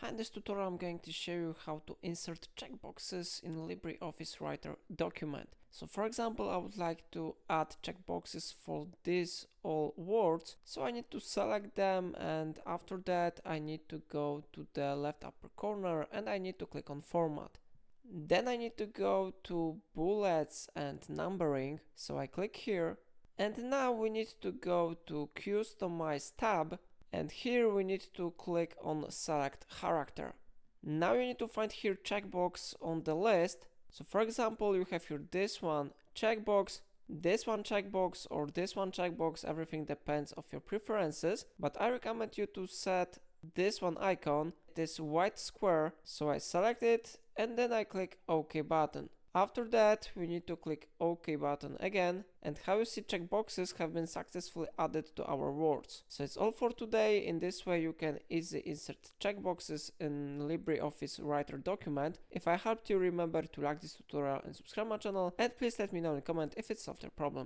Hi, in this tutorial I'm going to show you how to insert checkboxes in LibreOffice Writer document. So for example, I would like to add checkboxes for these all words. So I need to select them, and after that I need to go to the left upper corner and I need to click on Format. Then I need to go to Bullets and Numbering. So I click here, and now we need to go to Customize tab. And here we need to click on Select Character. Now you need to find here checkbox on the list. So for example, you have here this one checkbox, this one checkbox, or this one checkbox. Everything depends of your preferences, but I recommend you to set this one icon, this white square. So I select it and then I click OK button. After that, we need to click OK button again, and how you see checkboxes have been successfully added to our words. So it's all for today. In this way you can easily insert checkboxes in LibreOffice Writer document. If I helped you, remember to like this tutorial and subscribe my channel, and please let me know in a comment if it's a software problem.